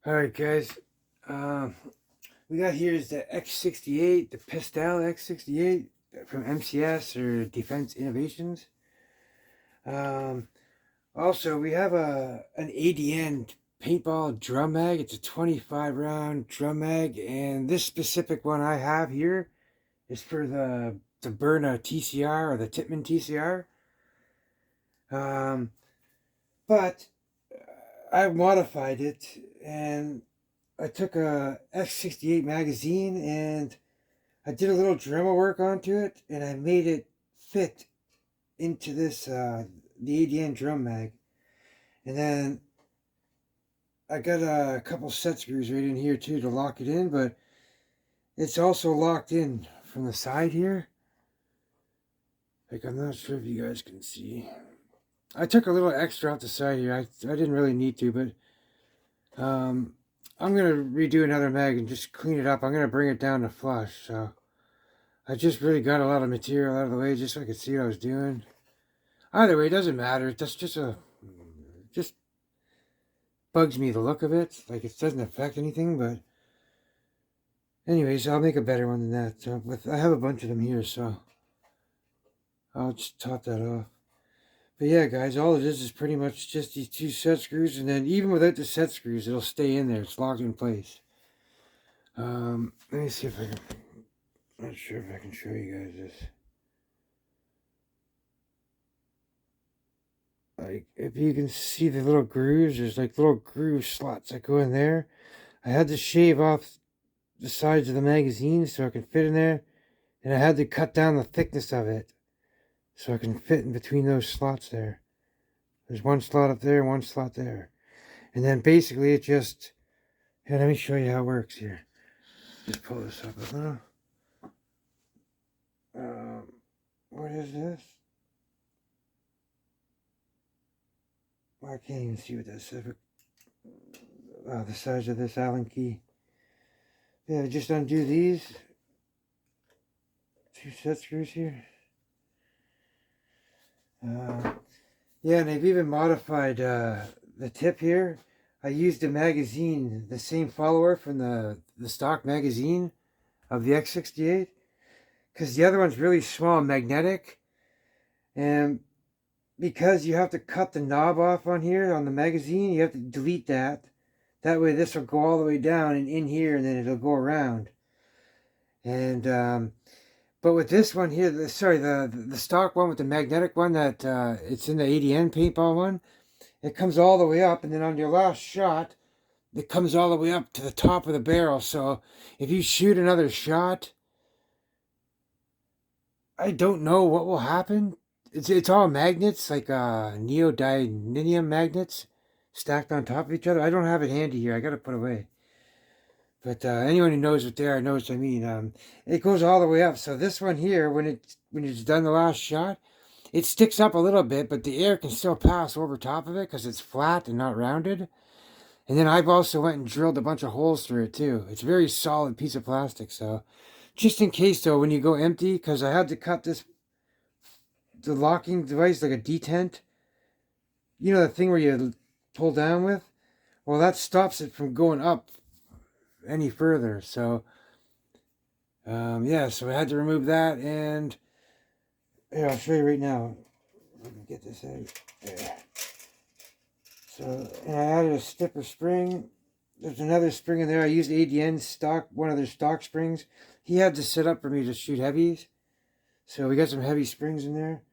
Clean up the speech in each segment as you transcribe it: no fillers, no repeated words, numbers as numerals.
Alright guys, um, we got here is the X68, the Pistelle X68 from MCS or Defense Innovations. Um, Also, we have an ADN Paintball drum mag. It's a 25 round drum mag, and this specific one I have here is for the to burn a TCR or the Tippmann TCR. Um, but I modified it, and I took a X68 magazine and I did a little Dremel work onto it, and I made it fit into this the ADN drum mag. And then I got a couple set screws right in here too to lock it in, but it's also locked in from the side here. Like, I'm not sure if you guys can see. I took a little extra off the side here. I didn't really need to, but I'm gonna redo another mag and just clean it up. I'm gonna bring it down to flush. So I just really got a lot of material out of the way just so I could see what I was doing. Either way, it doesn't matter. That's just bugs me the look of it. Like, it doesn't affect anything, but anyways, I'll make a better one than that. So I have a bunch of them here, so I'll just top that off. But yeah, guys, all it is pretty much just these two set screws, and then even without the set screws, it'll stay in there. It's locked in place. Let me see if I can. Not sure if I can show you guys this. Like, if you can see the little grooves, there's like little groove slots that go in there. I had to shave off the sides of the magazine so I can fit in there, and I had to cut down the thickness of it so I can fit in between those slots there. There's one slot up there, one slot there. And then basically it just, here, let me show you how it works here. Just pull this up a little. What is this? I can't even see what that says. The size of this Allen key. Yeah, just undo these two set screws here. Yeah, and they've even modified the tip here. I used a magazine, the same follower from the stock magazine of the X68, because the other one's really small and magnetic, and because you have to cut the knob off on here on the magazine, you have to delete that. That way this will go all the way down and in here, and then it'll go around. And but with this one here, the stock one with the magnetic one that it's in the ADN paintball one, it comes all the way up, and then on your last shot, it comes all the way up to the top of the barrel. So if you shoot another shot, I don't know what will happen. It's all magnets, like neodymium magnets stacked on top of each other. I don't have it handy here. I got to put away. But anyone who knows what they are knows what I mean. It goes all the way up. So this one here, when it's done the last shot, it sticks up a little bit, but the air can still pass over top of it because it's flat and not rounded. And then I've also went and drilled a bunch of holes through it too. It's a very solid piece of plastic. So just in case though, when you go empty, because I had to cut the locking device like a detent. You know, the thing where you pull down with? Well, that stops it from going up any further. So yeah, so I had to remove that, and here, I'll show you right now. Let me get this out. There. So, and I added a stipper spring. There's another spring in there. I used ADN stock, one of their stock springs. He had to set up for me to shoot heavies. So we got some heavy springs in there.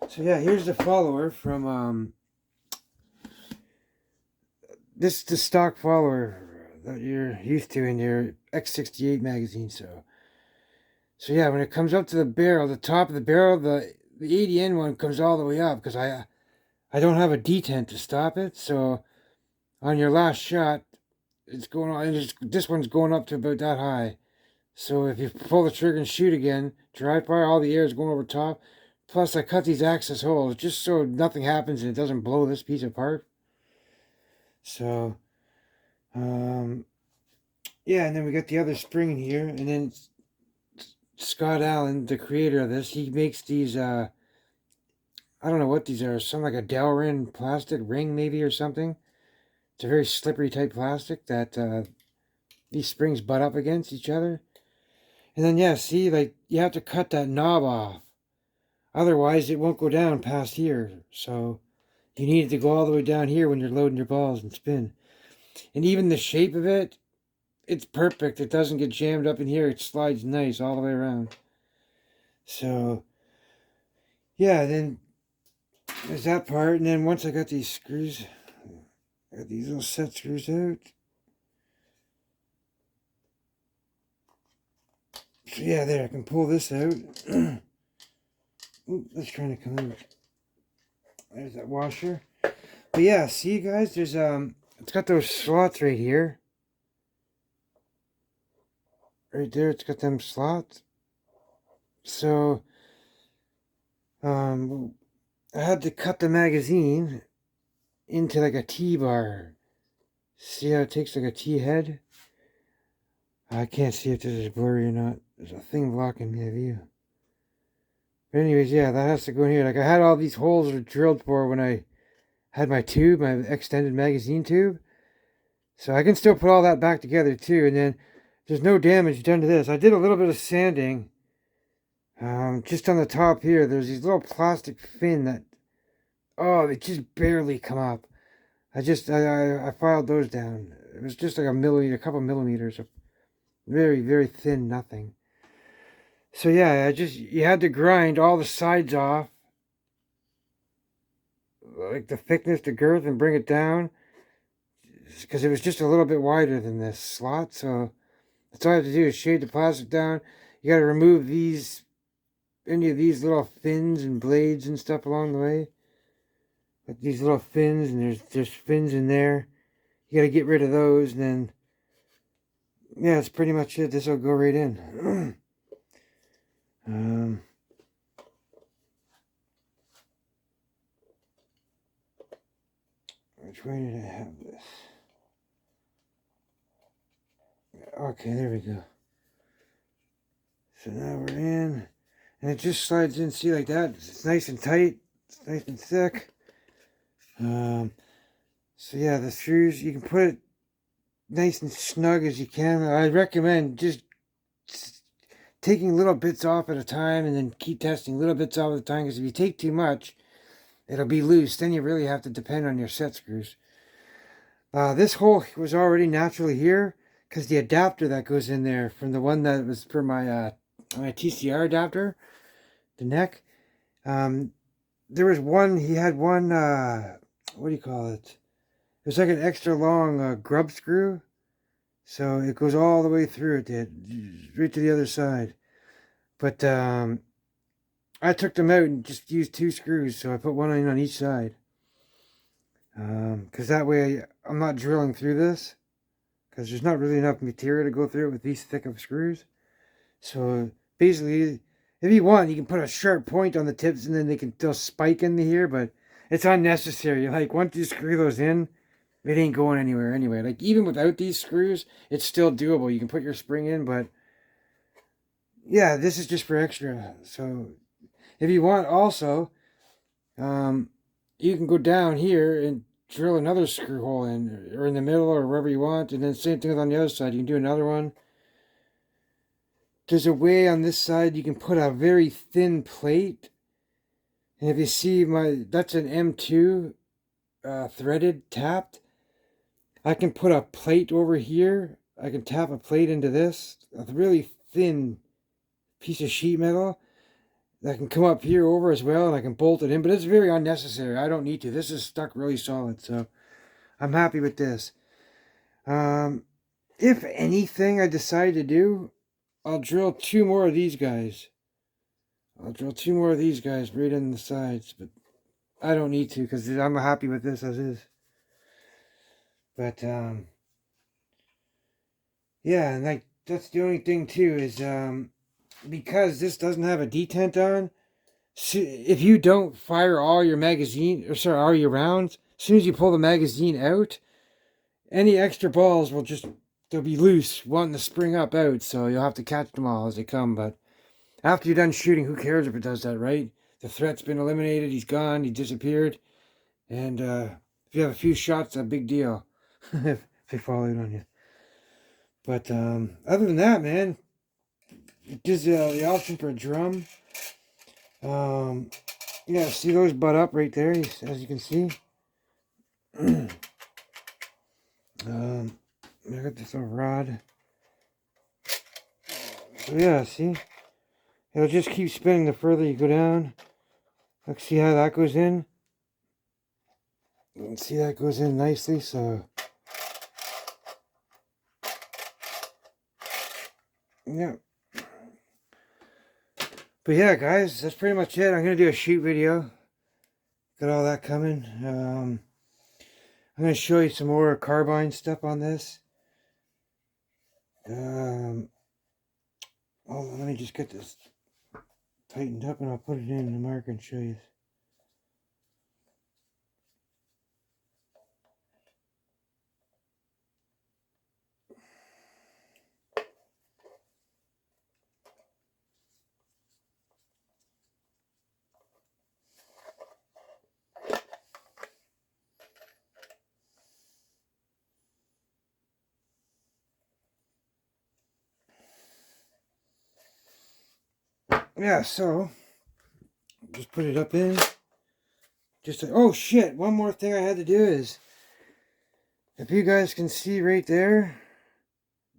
So yeah, here's the follower from this is the stock follower that you're used to in your X68 magazine. So yeah, when it comes up to the barrel, the top of the barrel, the ADN one comes all the way up because I don't have a detent to stop it. So on your last shot, it's going on. This one's going up to about that high. So if you pull the trigger and shoot again, dry fire, all the air is going over top. Plus, I cut these access holes just so nothing happens and it doesn't blow this piece apart. So, yeah, and then we got the other spring in here, and then Scott Allen, the creator of this, he makes these, I don't know what these are, some like a Delrin plastic ring maybe or something. It's a very slippery type plastic that these springs butt up against each other. And then, yeah, see, like, you have to cut that knob off. Otherwise, it won't go down past here. So, you need it to go all the way down here when you're loading your balls and spin. And even the shape of it, it's perfect. It doesn't get jammed up in here. It slides nice all the way around. So, yeah, then there's that part. And then once I got these screws, I got these little set screws out. So yeah, there, I can pull this out. Ooh, that's trying to come out. There's that washer. But yeah, see guys, there's it's got those slots right here. Right there, it's got them slots. So I had to cut the magazine into like a T-bar. See how it takes like a T-head? I can't see if this is blurry or not. There's a thing blocking my view. But anyways, yeah, that has to go in here. Like I had all these holes drilled for when I had my tube, my extended magazine tube. So I can still put all that back together too. And then there's no damage done to this. I did a little bit of sanding. Just on the top here, there's these little plastic fin that, oh, they just barely come up. I filed those down. It was just like a couple millimeters of very, very thin nothing. So yeah, you had to grind all the sides off, like the thickness, the girth, and bring it down, because it was just a little bit wider than this slot. So that's all I have to do is shade the plastic down. You got to remove any of these little fins and blades and stuff along the way. Like these little fins, and there's fins in there. You got to get rid of those, and then yeah, that's pretty much it. This will go right in. Which way did I have this? Okay, there we go. So now we're in, and it just slides in. See, like that. It's nice and tight. It's nice and thick. So yeah, the screws, you can put it nice and snug as you can. I recommend just taking little bits off at a time and then keep testing little bits off at a time, because if you take too much, it'll be loose. Then you really have to depend on your set screws. This hole was already naturally here because the adapter that goes in there from the one that was for my TCR adapter, the neck, there was one, he had one, what do you call it? It was like an extra long grub screw. So it goes all the way through it, right to the other side. But I took them out and just used 2 screws, so I put one in on each side. Because that way I'm not drilling through this, because there's not really enough material to go through it with these thick of screws. So basically, if you want, you can put a sharp point on the tips and then they'll spike into here, but it's unnecessary. Like once you screw those in, it ain't going anywhere anyway. Like even without these screws, it's still doable. You can put your spring in, but yeah, this is just for extra. So if you want also, you can go down here and drill another screw hole in, or in the middle, or wherever you want. And then same thing on the other side. You can do another one. There's a way on this side you can put a very thin plate. And if you see that's an M2 threaded, tapped. I can put a plate over here. I can tap a plate into this. A really thin piece of sheet metal that can come up here over as well, and I can bolt it in. But it's very unnecessary. I don't need to. This is stuck really solid, so I'm happy with this. If anything I decide to do, I'll drill 2 more of these guys. I'll drill 2 more of these guys right in the sides, but I don't need to because I'm happy with this as is. But yeah, and like that's the only thing too is because this doesn't have a detent on. So if you don't fire all your all your rounds, as soon as you pull the magazine out, any extra balls they'll be loose, wanting to spring up out. So you'll have to catch them all as they come. But after you're done shooting, who cares if it does that, right? The threat's been eliminated. He's gone. He disappeared. And if you have a few shots, that's a big deal. if they fall out on you. But other than that, man, it gives you the option for a drum. Yeah, see those butt up right there, as you can see. I got this little rod. So yeah, see? It'll just keep spinning the further you go down. Look, see how that goes in? You can see that goes in nicely, so... Yeah. But yeah, guys, that's pretty much it. I'm going to do a shoot video. Got all that coming. I'm going to show you some more carbine stuff on this. Hold on, let me just get this tightened up and I'll put it in the marker and show you. Yeah, so just put it up in. Just like, oh shit, one more thing I had to do is, if you guys can see right there,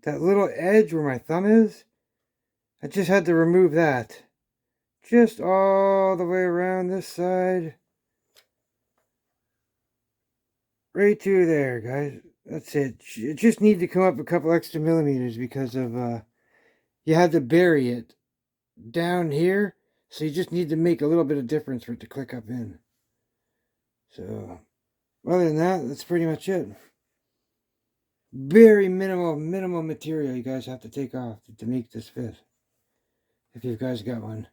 that little edge where my thumb is, I just had to remove that. Just all the way around this side. Right through there, guys. That's it. It just needed to come up a couple extra millimeters because of, you had to bury it down here. So you just need to make a little bit of difference for it to click up in. So, other than that, that's pretty much it. Very minimal material you guys have to take off to make this fit. If you guys got one.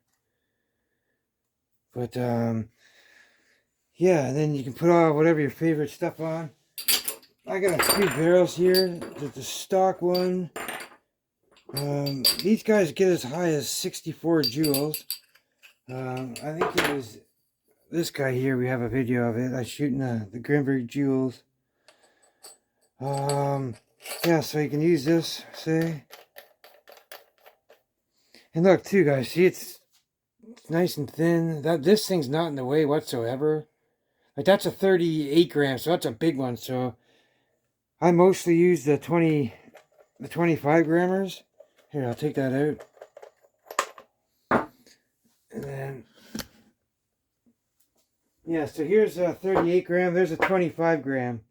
But, yeah, and then you can put all whatever your favorite stuff on. I got 3 barrels here. There's the stock one. These guys get as high as 64 joules. I think it was this guy here. We have a video of it. I shooting the Grimberg joules. Yeah, so you can use this, say. And look, too, guys. See, it's nice and thin. This thing's not in the way whatsoever. Like, that's a 38 gram, so that's a big one. So I mostly use the 25 grammers. Here, I'll take that out. And then, yeah, so here's a 38 gram. There's a 25 gram.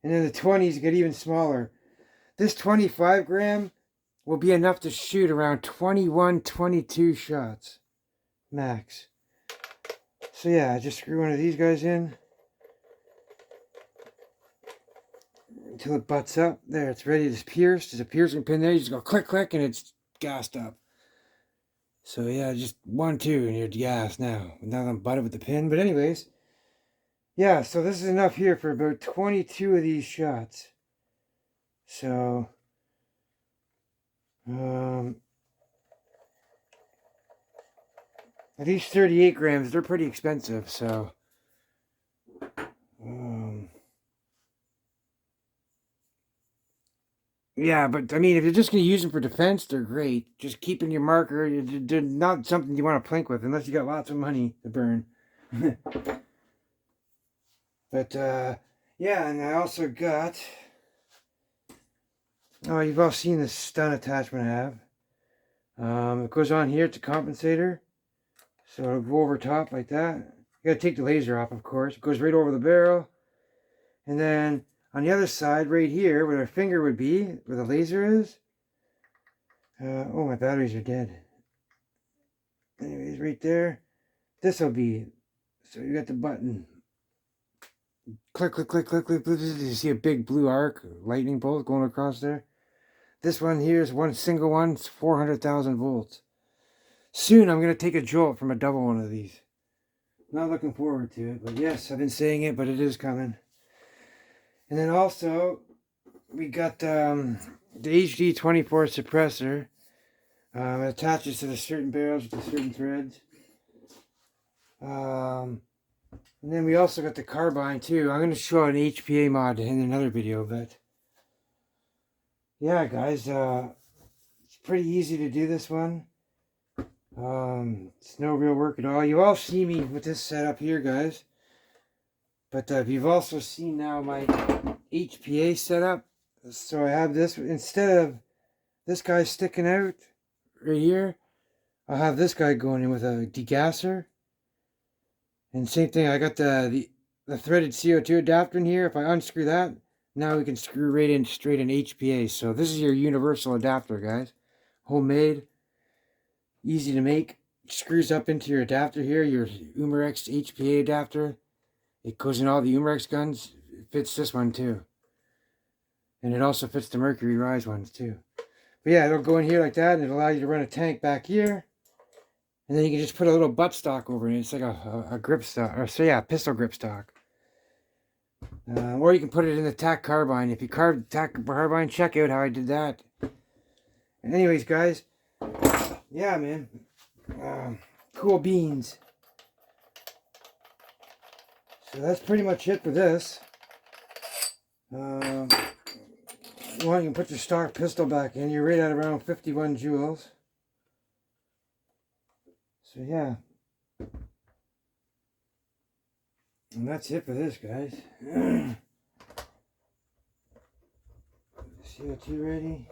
And then the 20s get even smaller. This 25 gram will be enough to shoot around 21, 22 shots. Max. So yeah, I just screw one of these guys in. Until it butts up. There, it's ready to pierce. There's a piercing pin there. You just go click, click, and it's gassed up. So yeah, just 1, 2, and you're gassed now. Now I'm butted with the pin. But anyways, yeah, so this is enough here for about 22 of these shots. So, at least 38 grams, they're pretty expensive, so, yeah, but I mean, if you're just going to use them for defense, they're great. Just keeping your marker, they're not something you want to plink with unless you got lots of money to burn. But, yeah, and I also got, oh, you've all seen this stun attachment I have. It goes on here, it's a compensator. So it'll go over top like that. You gotta take the laser off, of course. It goes right over the barrel. And then on the other side, right here, where our finger would be, where the laser is. Oh, my batteries are dead. Anyways, right there. This will be. So you got the button. Click, click, click, click, click. You see a big blue arc, lightning bolt going across there. This one here is one single one. It's 400,000 volts. Soon I'm going to take a jolt from a double one of these. Not looking forward to it, but yes, I've been saying it, but it is coming. And then also, we got the HD24 suppressor. It attaches to the certain barrels with the certain threads. And then we also got the carbine too. I'm going to show an HPA mod in another video, but yeah, guys, it's pretty easy to do this one. It's no real work at all. You all see me with this setup here, guys. But you've also seen now my HPA setup. So I have this, instead of this guy sticking out right here, I'll have this guy going in with a degasser. And same thing, I got the threaded CO2 adapter in here. If I unscrew that, now we can screw right in straight in HPA. So this is your universal adapter, guys. Homemade, easy to make. It screws up into your adapter here, your Umarex HPA adapter. It goes in all the Umarex guns. It fits this one too. And it also fits the Mercury Rise ones too. But yeah, it'll go in here like that, and it'll allow you to run a tank back here. And then you can just put a little buttstock over it. It's like a grip stock, or so yeah, pistol grip stock. Or you can put it in the tack carbine. If you carved tack carbine, check out how I did that. And anyways, guys, yeah, man, cool beans. So that's pretty much it for this. You can put your stock pistol back in. You're right at around 51 joules. So yeah. And that's it for this, guys. CO2 ready.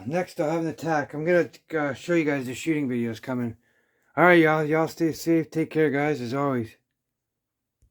Next I'll have an attack. I'm gonna show you guys the shooting videos coming. Alright, y'all stay safe. Take care, guys, as always.